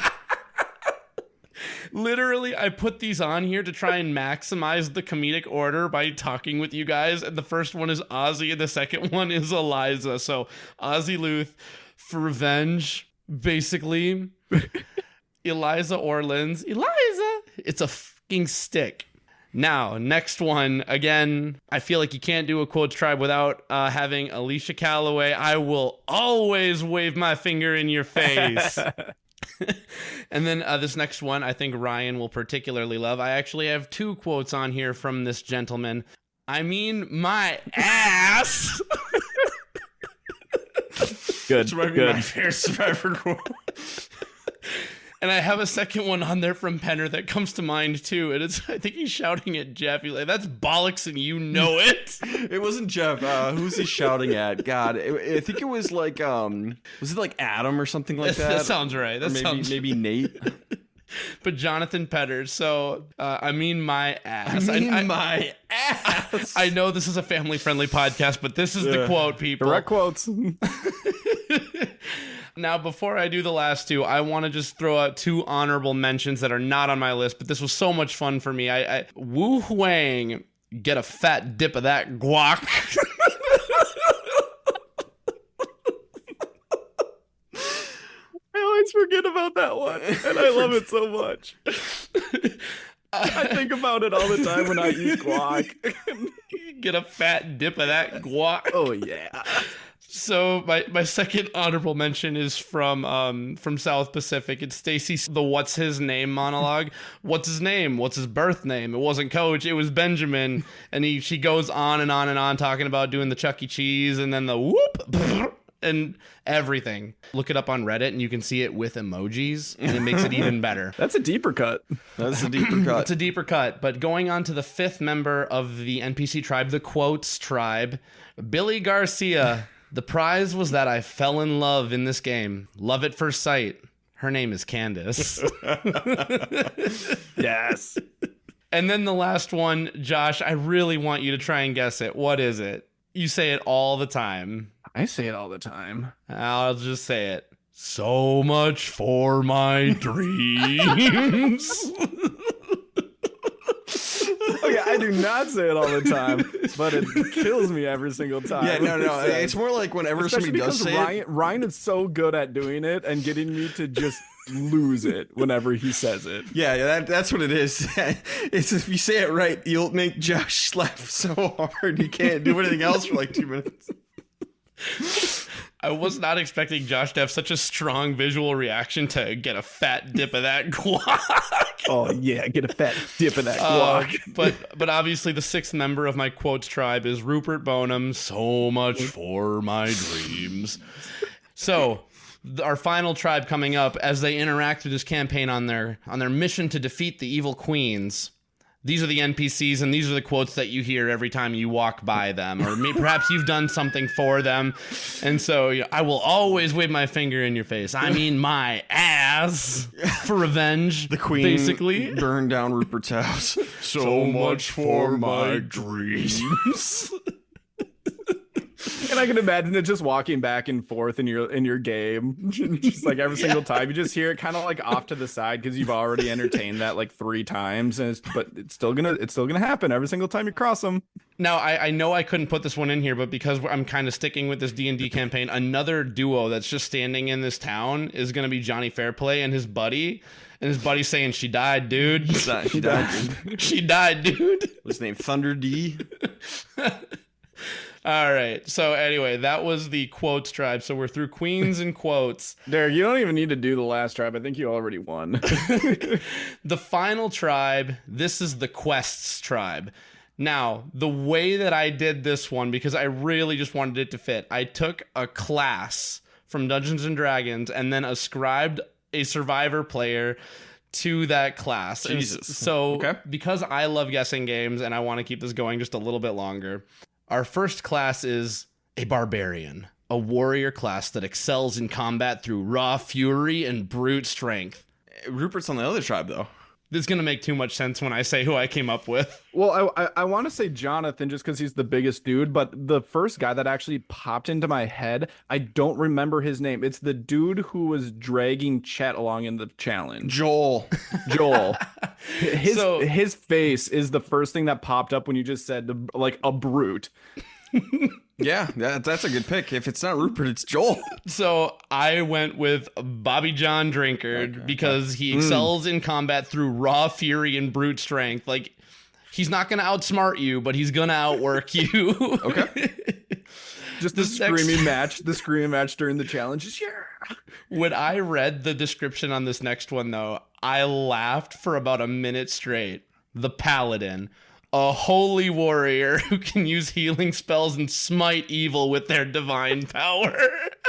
Literally, I put these on here to try and maximize the comedic order by talking with you guys. And the first one is Ozzy, and the second one is Eliza. So, Ozzy Luth for revenge, basically. Eliza Orleans. Eliza! It's a fucking stick. Now, next one. Again, I feel like you can't do a quotes tribe without having Alicia Calloway. I will always wave my finger in your face. And then this next one, I think Ryan will particularly love. I actually have 2 quotes on here from this gentleman. I mean, my ass. Good. My favorite Survivor quote. And I have a second one on there from Penner that comes to mind too. And I think he's shouting at Jeff. He's like, that's bollocks and you know it. It wasn't Jeff. Who's he shouting at? God, I think it was like, was it like Adam or something like that? That sounds right. Maybe Nate. But Jonathan Petter. So, I mean my ass. My ass. I know this is a family-friendly podcast, but this is the quote, people. Direct quotes. Now, before I do the last two, I want to just throw out two honorable mentions that are not on my list, but this was so much fun for me. Wu Huang, get a fat dip of that guac. I always forget about that one, and I love it so much. I think about it all the time when I eat guac. Get a fat dip of that guac. Oh yeah. So my second honorable mention is from South Pacific. It's Stacy's the "What's his name" monologue. What's his name? What's his birth name? It wasn't Coach. It was Benjamin. And she goes on and on and on talking about doing the Chuck E. Cheese and then the whoop and everything. Look it up on Reddit and you can see it with emojis and it makes it even better. That's a deeper cut. That's a deeper cut. It's a deeper cut. But going on to the fifth member of the NPC tribe, the Quotes tribe, Billy Garcia. The prize was that I fell in love in this game. Love at first sight. Her name is Candace. Yes. And then the last one, Josh, I really want you to try and guess it. What is it? You say it all the time. I say it all the time. I'll just say it. So much for my dreams. Oh yeah, I do not say it all the time, but it kills me every single time. Yeah, no. It's more like whenever Especially somebody does say it. Ryan is so good at doing it and getting me to just lose it whenever he says it. Yeah, that's what it is. It's if you say it right, you'll make Josh laugh so hard he can't do anything else for like 2 minutes. I was not expecting Josh to have such a strong visual reaction to get a fat dip of that guac. Oh yeah, get a fat dip of that guac. But obviously the sixth member of my Quotes tribe is Rupert Bonham. So much for my dreams. So our final tribe coming up as they interact with this campaign on their mission to defeat the evil queens. These are the NPCs, and these are the quotes that you hear every time you walk by them, or perhaps you've done something for them. And so I will always wave my finger in your face. I mean my ass for revenge. The queen basically burned down Rupert's house. So much for my dreams. And I can imagine it just walking back and forth in your game, just like every single time you just hear it kind of like off to the side because you've already entertained that like 3 times, but it's still gonna happen every single time you cross them. Now I know I couldn't put this one in here, but because I'm kind of sticking with this D&D campaign, another duo that's just standing in this town is gonna be Johnny Fairplay and his buddy. And his buddy's saying, "She died, dude. She died. She died, dude." What's his name? Thunder D. All right. So anyway, that was the Quotes tribe. So we're through Queens and Quotes. Derek, you don't even need to do the last tribe. I think you already won. The final tribe, this is the Quests tribe. Now, the way that I did this one, because I really just wanted it to fit, I took a class from Dungeons and Dragons and then ascribed a survivor player to that class. Jesus. And so Okay. because I love guessing games and I want to keep this going just a little bit longer, our first class is a barbarian, a warrior class that excels in combat through raw fury and brute strength. Rupert's on the other tribe, though. This is going to make too much sense when I say who I came up with. Well, I want to say Jonathan just because he's the biggest dude, but the first guy that actually popped into my head, I don't remember his name. It's the dude who was dragging Chet along in the challenge. Joel. His face is the first thing that popped up when you just said like a brute. Yeah, that's a good pick. If it's not Rupert, it's Joel. So I went with Bobby John Drinkard because he excels in combat through raw fury and brute strength. Like, he's not going to outsmart you, but he's going to outwork you. Okay. Just the screaming match during the challenge. Yeah. When I read the description on this next one, though, I laughed for about a minute straight. The Paladin. A holy warrior who can use healing spells and smite evil with their divine power.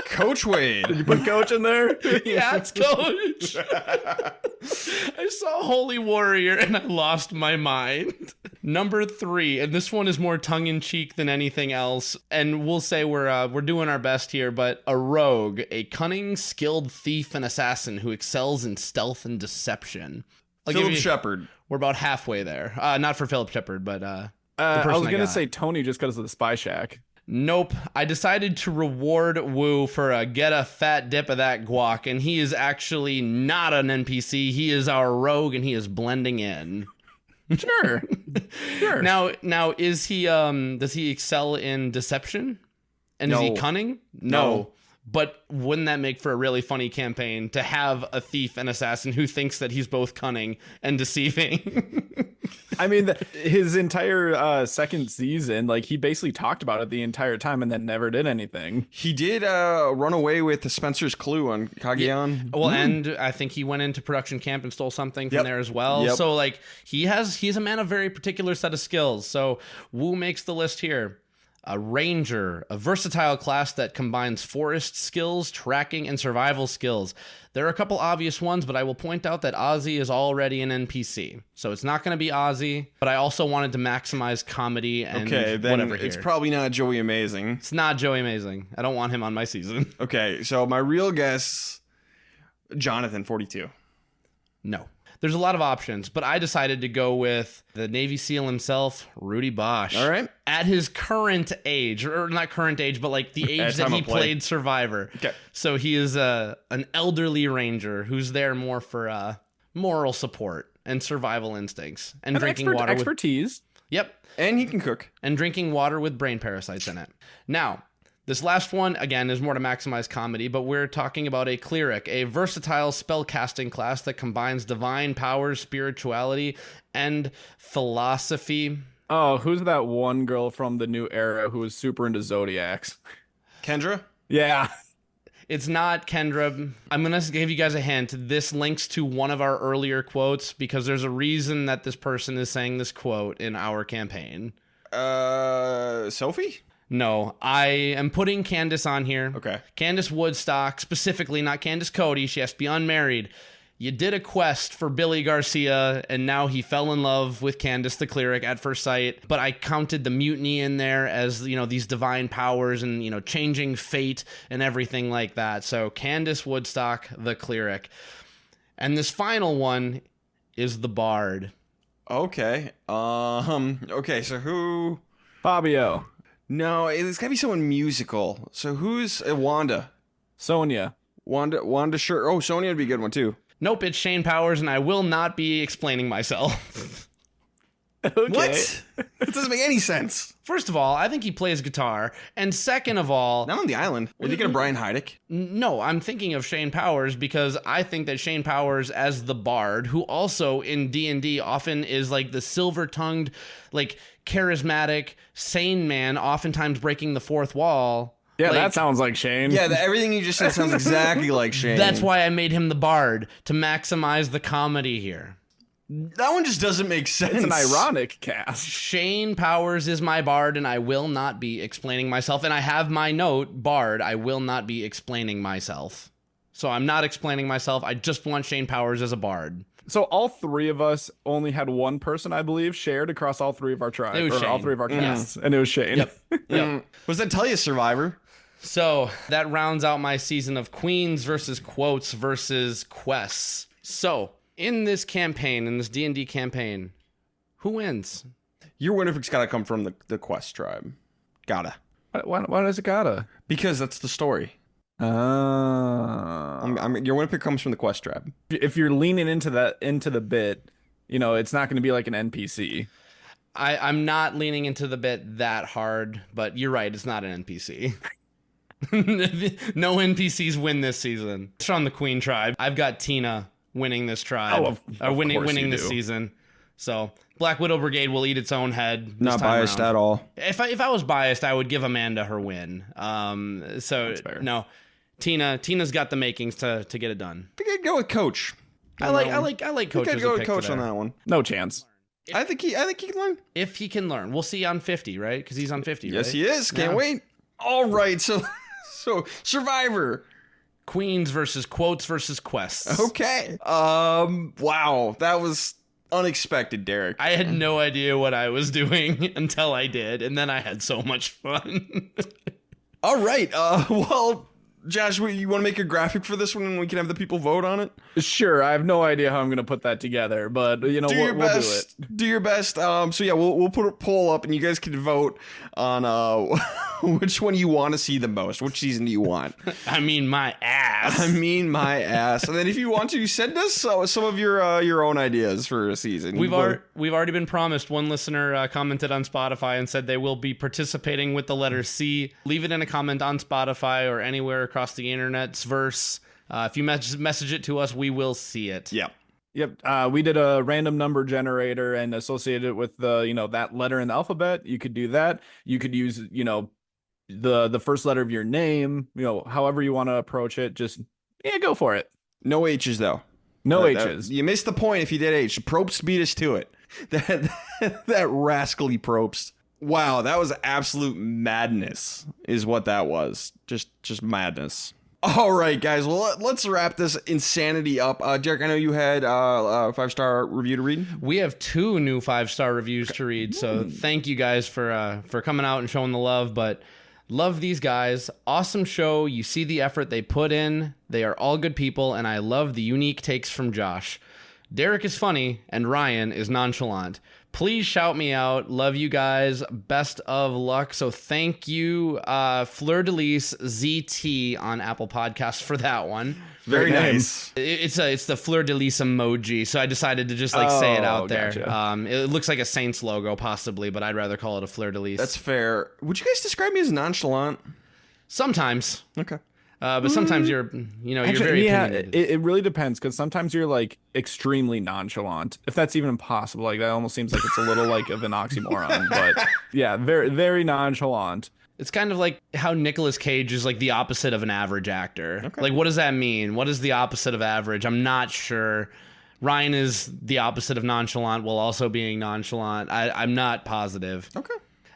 Coach Wade. You put Coach in there? Yeah, it's Coach. I saw holy warrior and I lost my mind. Number 3, and this one is more tongue-in-cheek than anything else, and we'll say we're doing our best here, but a rogue, a cunning, skilled thief and assassin who excels in stealth and deception. Philip Shepard. We're about halfway there. Not for Philip Shepard, but the I person was gonna got. say Tony just because of the Spy Shack. Nope. I decided to reward Wu for a get a fat dip of that guac, and he is actually not an NPC. He is our rogue, and he is blending in. Sure. Sure. Now is he does he excel in deception? And is he No. cunning? No. But wouldn't that make for a really funny campaign to have a thief and assassin who thinks that he's both cunning and deceiving? I mean, his entire second season, like he basically talked about it the entire time and then never did anything. He did run away with the Spencer's Clue on Kageon. Well, and I think he went into production camp and stole something from there as well. Yep. So like he's a man of very particular set of skills. So Wu makes the list here. A ranger, a versatile class that combines forest skills, tracking, and survival skills. There are a couple obvious ones, but I will point out that Ozzy is already an NPC. So it's not going to be Ozzy, but I also wanted to maximize comedy and Okay, then whatever it's here. probably not Joey Amazing. It's not Joey Amazing. I don't want him on my season. Okay, so my real guess, Jonathan, 42. No. There's a lot of options, but I decided to go with the Navy SEAL himself, Rudy Bosch. All right. At his current age, or not current age, but like the age that time he of play. played Survivor. Okay. So he is an elderly ranger who's there more for moral support and survival instincts and drinking water. Expertise. Yep. And he can cook. And drinking water with brain parasites in it. Now, this last one, again, is more to maximize comedy, but we're talking about a cleric, a versatile spellcasting class that combines divine powers, spirituality, and philosophy. Oh, who's that one girl from the new era who was super into zodiacs? Kendra? Yeah. It's not Kendra. I'm going to give you guys a hint. This links to one of our earlier quotes because there's a reason that this person is saying this quote in our campaign. Sophie? No, I am putting Candace on here. Okay. Candace Woodstock, specifically, not Candace Cody. She has to be unmarried. You did a quest for Billy Garcia, and now he fell in love with Candace the cleric at first sight. But I counted the mutiny in there as, you know, these divine powers and, you know, changing fate and everything like that. So Candace Woodstock, the cleric. And this final one is the bard. Okay. Okay, so who... Fabio. No, it's gotta be someone musical. So who's Wanda? Sonia. Wanda, sure. Oh, Sonia would be a good one, too. Nope, it's Shane Powers, and I will not be explaining myself. Okay. What? That doesn't make any sense. First of all, I think he plays guitar. And second of all, Not on the island. Are you thinking of Brian Heidick? no, I'm thinking of Shane Powers because I think that Shane Powers as the bard, who also in D&D often is like the silver-tongued, like charismatic, sane man, oftentimes breaking the fourth wall. Yeah, Like, that sounds like Shane. Yeah, everything you just said sounds exactly like Shane. that's why I made him the bard, to maximize the comedy here. That one just doesn't make sense. It's an ironic cast. Shane Powers is my bard, and I will not be explaining myself. And I have my note, bard, I will not be explaining myself. So I'm not explaining myself. I just want Shane Powers as a bard. So all three of us only had one person, I believe, shared across all three of our tribes. It was Or all Shane. three of our casts. And it was Shane. Yep. What does that tell you, Survivor? So that rounds out my season of Queens versus Quotes versus Quests. So in this campaign, in this D&D campaign, who wins? Your winner pick's gotta come from the Quest tribe. Gotta. Why does it gotta? Because that's the story. Your winner pick comes from the Quest tribe. If you're leaning into the bit, you know, it's not going to be like an NPC. I'm not leaning into the bit that hard, but you're right, it's not an NPC. No NPCs win this season. It's on the Queen tribe. I've got Tina winning this tribe. Oh, of winning course you this do. season. So Black Widow Brigade will eat its own head. This Not time biased around. at all. If I was biased, I would give Amanda her win. So fair. no, Tina's got the makings to get it done. I think I'd go with Coach. I like Coach. I think I'd as go a with pick Coach today. on that one. No chance. I think he can learn. If he can learn, we'll see on 50, right? Because he's on 50. Yes, right? he is. Can't Yeah. wait. All right, so Survivor. Queens versus Quotes versus Quests. Okay. Wow, that was unexpected, Derek. I had no idea what I was doing until I did, and then I had so much fun. All right. Well, Josh, you want to make a graphic for this one, and we can have the people vote on it? Sure, I have no idea how I'm going to put that together, but you know, Do your we'll do it. best. Do your best. So yeah, we'll put a poll up, and you guys can vote on which one you want to see the most. Which season do you want? I mean, my ass. I mean, my ass. And then if you want to, send us some of your own ideas for a season. We've already been promised. One listener commented on Spotify and said they will be participating with the letter C. Leave it in a comment on Spotify or anywhere across the internet's verse. If you message it to us, we will see it. Yep. We did a random number generator and associated it with that letter in the alphabet. You could do that. You could use, the first letter of your name, however you want to approach it. Just, go for it. No H's, though. No H's. You missed the point if you did H. Probst beat us to it. That rascally Probst. Wow, that was absolute madness is what that was. Just madness. All right, guys. Well, let's wrap this insanity up. Derek, I know you had a 5-star review to read. We have 2 new 5-star reviews to read, so thank you guys for coming out and showing the love. But love these guys. Awesome show. You see the effort they put in. They are all good people, and I love the unique takes from Josh. Derek is funny, and Ryan is nonchalant. Please shout me out. Love you guys. Best of luck. So thank you, Fleur de Lis ZT on Apple Podcasts for that one. Very nice. It's the Fleur de Lis emoji, so I decided to just say it out there. Gotcha. It looks like a Saints logo possibly, but I'd rather call it a Fleur de Lis. That's fair. Would you guys describe me as nonchalant? Sometimes. Okay. But sometimes you're very opinionated. It really depends, because sometimes you're like extremely nonchalant, if that's even possible. Like that almost seems like it's a little like of an oxymoron, but yeah, very, very nonchalant. It's kind of like how Nicolas Cage is like the opposite of an average actor. Okay. Like, what does that mean? What is the opposite of average? I'm not sure. Ryan is the opposite of nonchalant while also being nonchalant. I'm not positive. Okay.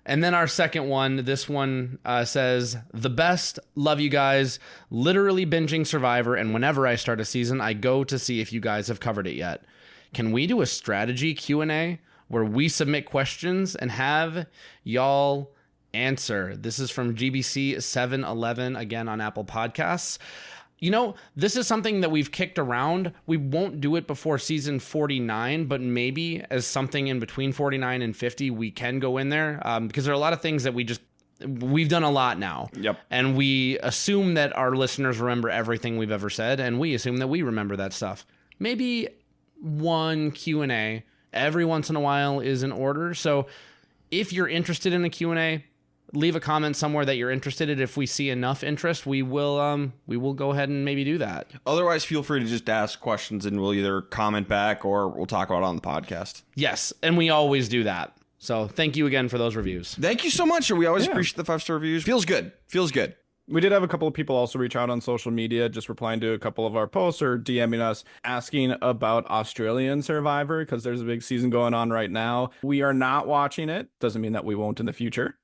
And then our second one, this one says, the best, love you guys, literally binging Survivor, and whenever I start a season, I go to see if you guys have covered it yet. Can we do a strategy Q&A where we submit questions and have y'all answer? This is from GBC 711, again on Apple Podcasts. This is something that we've kicked around. We won't do it before season 49, but maybe as something in between 49 and 50, we can go in there because there are a lot of things that we've done a lot now. Yep. And we assume that our listeners remember everything we've ever said, and we assume that we remember that stuff. Maybe one Q&A every once in a while is in order. So if you're interested in a Q&A, leave a comment somewhere that you're interested in. If we see enough interest, we will go ahead and maybe do that. Otherwise, feel free to just ask questions and we'll either comment back or we'll talk about it on the podcast. Yes, and we always do that. So thank you again for those reviews. Thank you so much. We always appreciate the 5-star reviews. Feels good. We did have a couple of people also reach out on social media, just replying to a couple of our posts or DMing us, asking about Australian Survivor, because there's a big season going on right now. We are not watching it. Doesn't mean that we won't in the future.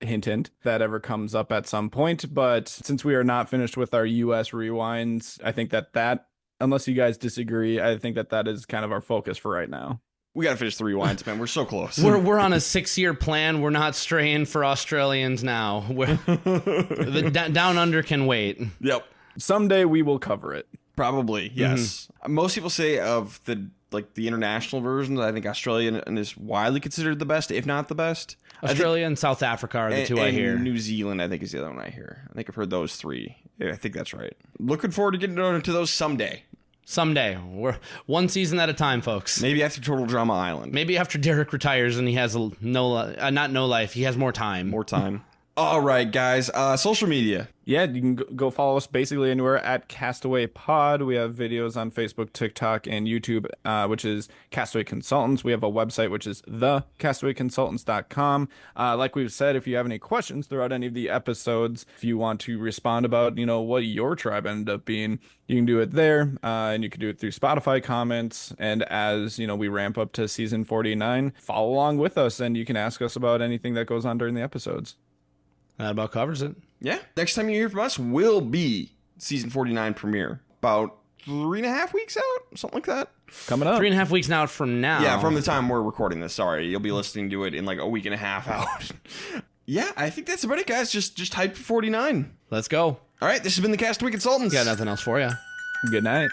Hint, hint, that ever comes up at some point. But since we are not finished with our US rewinds, I think that unless you guys disagree, I think that is kind of our focus for right now. We got to finish the rewinds, man. We're so close. We're on a 6-year plan. We're not straying for Australians now. The Down Under can wait. Yep. Someday we will cover it. Probably, yes. Most people say of the international versions, I think Australian is widely considered the best, if not the best. Australia and South Africa are the two I hear. New Zealand, I think, is the other one I hear. I think I've heard those 3. Yeah, I think that's right. Looking forward to getting into those someday. Someday. We're one season at a time, folks. Maybe after Total Drama Island. Maybe after Derek retires and he has not no life. He has more time. More time. All right, guys. Social media. Yeah, you can go follow us basically anywhere at Castaway Pod. We have videos on Facebook, TikTok, and YouTube, which is Castaway Consultants. We have a website, which is thecastawayconsultants.com. Like we've said, if you have any questions throughout any of the episodes, if you want to respond about, what your tribe ended up being, you can do it there. And you can do it through Spotify comments. And as, we ramp up to season 49, follow along with us and you can ask us about anything that goes on during the episodes. That about covers it. Yeah. Next time you hear from us will be season 49 premiere. About 3.5 weeks out, something like that. Coming up. 3.5 weeks out from now. Yeah, from the time we're recording this. Sorry, you'll be listening to it in like a week and a half out. Yeah, I think that's about it, guys. Just hype for 49. Let's go. All right, this has been the Castaway Consultants. Got nothing else for you. Good night.